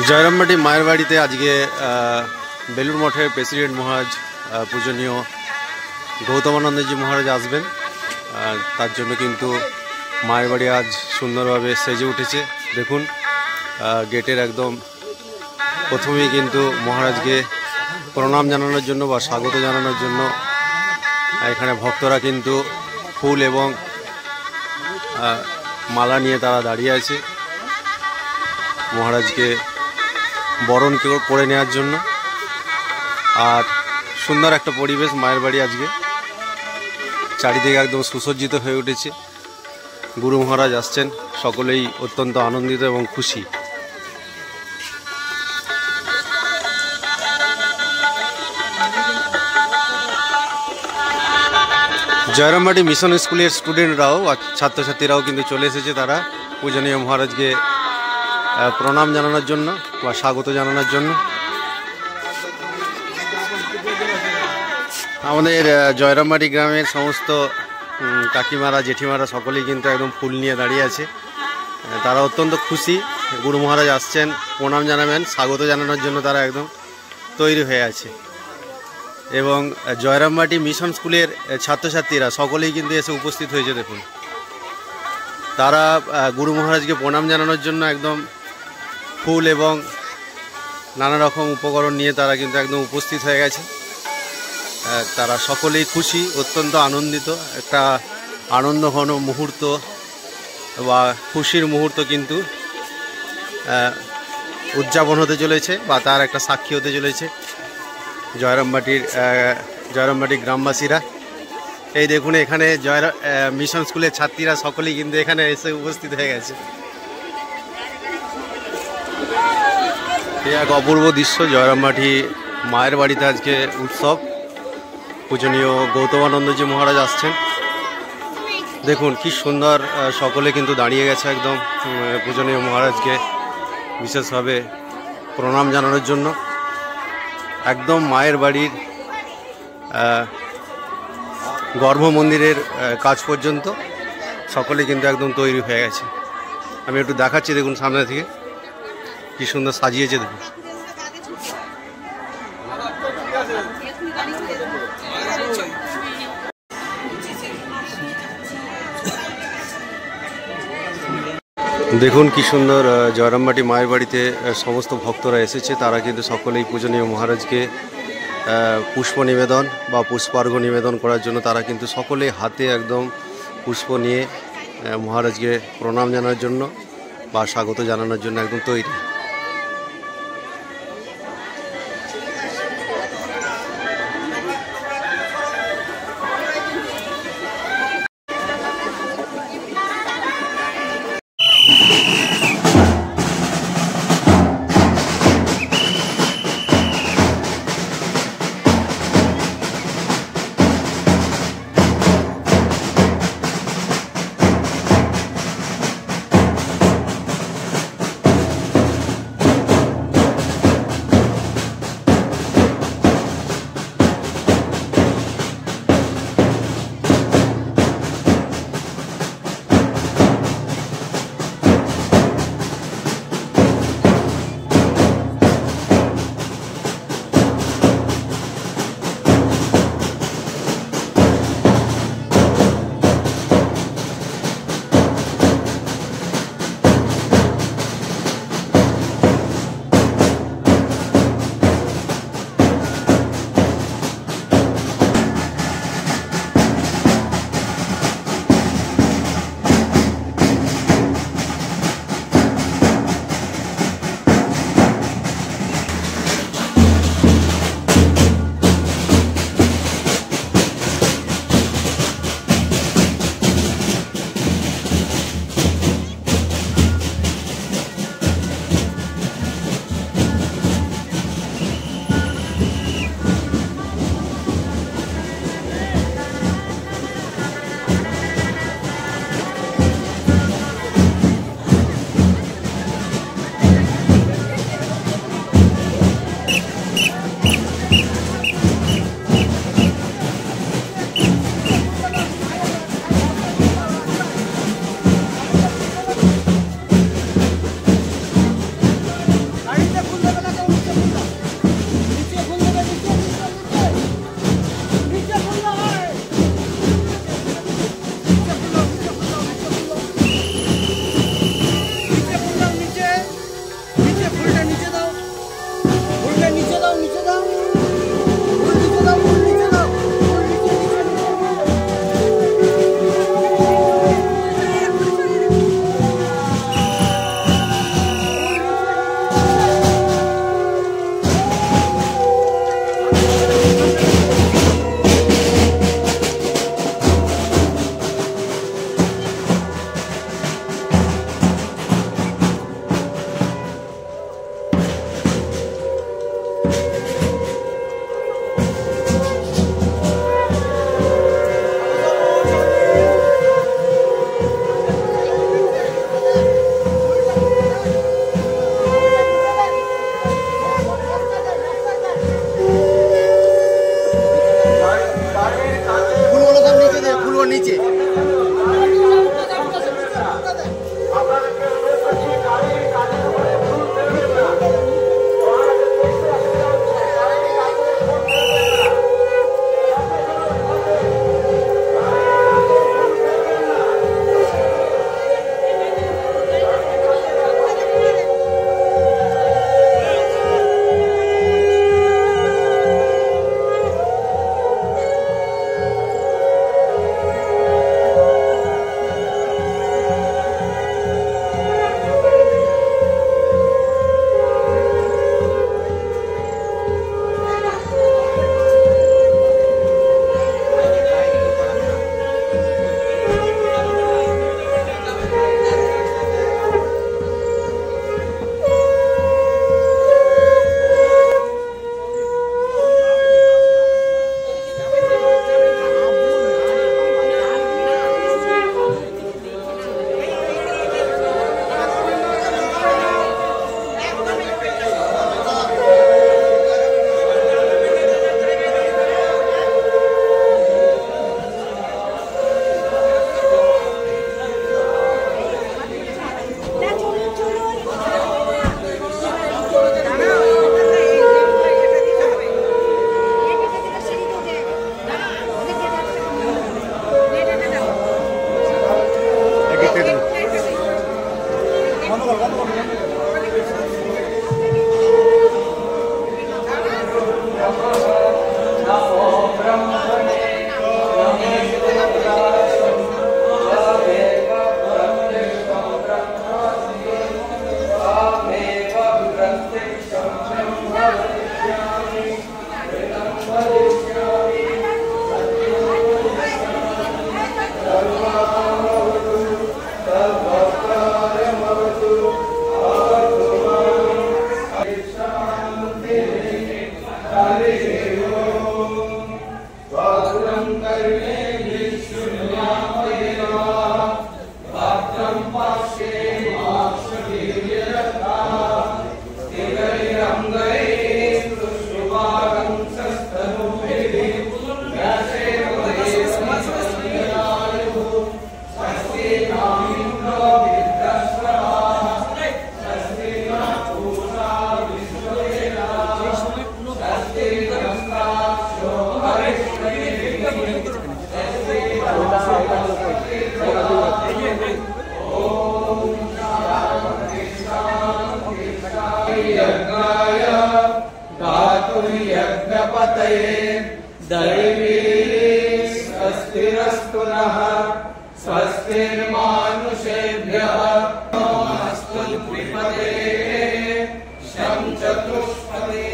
জয়রামবাটি মায়ের বাড়িতে আজকে বেলুর মঠের প্রেসিডেন্ট মহারাজ পূজনীয় গৌতমানন্দজি মহারাজ আসবেন। তার জন্য কিন্তু মায়ের বাড়ি আজ সুন্দরভাবে সেজে উঠেছে। দেখুন গেটের একদম প্রথমেই কিন্তু মহারাজকে প্রণাম জানানোর জন্য বা স্বাগত জানানোর জন্য এখানে ভক্তরা কিন্তু ফুল এবং মালা নিয়ে তারা দাঁড়িয়ে আছে মহারাজকে বরণ করে নেওয়ার জন্য। আর সুন্দর একটা পরিবেশ মায়ের বাড়ি, আজকে চারিদিকে একদম সুসজ্জিত হয়ে উঠেছে। গুরু মহারাজ আসছেন, সকলেই অত্যন্ত আনন্দিত এবং খুশি। জয়রামবাটি মিশন স্কুলের স্টুডেন্টরাও ছাত্রছাত্রীরাও কিন্তু চলে এসেছে, তারা পূজনীয় মহারাজকে প্রণাম জানানোর জন্য বা স্বাগত জানানোর জন্য। আমাদের জয়রামবাটি গ্রামের সমস্ত কাকিমারা জেঠিমারা সকলেই কিন্তু একদম ফুল নিয়ে দাঁড়িয়ে আছে। তারা অত্যন্ত খুশি, গুরু মহারাজ আসছেন, প্রণাম জানাবেন, স্বাগত জানানোর জন্য তারা একদম তৈরি হয়ে আছে। এবং জয়রামবাটি মিশন স্কুলের ছাত্রছাত্রীরা সকলেই কিন্তু এসে উপস্থিত হয়েছে। দেখুন তারা গুরু মহারাজকে প্রণাম জানানোর জন্য একদম ফুল এবং নানা রকম উপকরণ নিয়ে তারা কিন্তু একদম উপস্থিত হয়ে গেছে। তারা সকলেই খুশি, অত্যন্ত আনন্দিত। একটা আনন্দঘন মুহূর্ত বা খুশির মুহূর্ত কিন্তু উদযাপন হতে চলেছে বা তার একটা সাক্ষী হতে চলেছে জয়রামবাটির গ্রামবাসীরা। এই দেখুন এখানে মিশন স্কুলের ছাত্রীরা সকলেই কিন্তু এখানে এসে উপস্থিত হয়ে গেছে। এই এক অপূর্ব দৃশ্য, জয়রামবাটি মায়ের বাড়িতে আজকে উৎসব, পূজনীয় গৌতমানন্দজি মহারাজ আসছেন। দেখুন কি সুন্দর, সকলে কিন্তু দাঁড়িয়ে গেছে একদম পূজনীয় মহারাজকে বিশেষভাবে প্রণাম জানানোর জন্য। একদম মায়ের বাড়ির গর্ভ মন্দিরের কাজ পর্যন্ত সকলে কিন্তু একদম তৈরি হয়ে গেছে। আমি একটু দেখাচ্ছি, দেখুন সামনে থেকে কি সুন্দর সাজিয়েছে। দেখুন দেখুন কি সুন্দর, জয়রামবাটি মায়ের বাড়িতে সমস্ত ভক্তরা এসেছে। তারা কিন্তু সকলেই পূজনীয় মহারাজকে পুষ্প নিবেদন বা পুষ্পার্ঘ্য নিবেদন করার জন্য তারা কিন্তু সকলেই হাতে একদম পুষ্প নিয়ে মহারাজকে প্রণাম জানানোর জন্য বা স্বাগত জানানোর জন্য একদম তৈরি। यज्ञाय गातुं यज्ञपतये दैवी स्वस्तिरस्तु नः स्वस्तिर्मानुषेभ्यः नमस्तु द्विपदे शं चतुष्पदे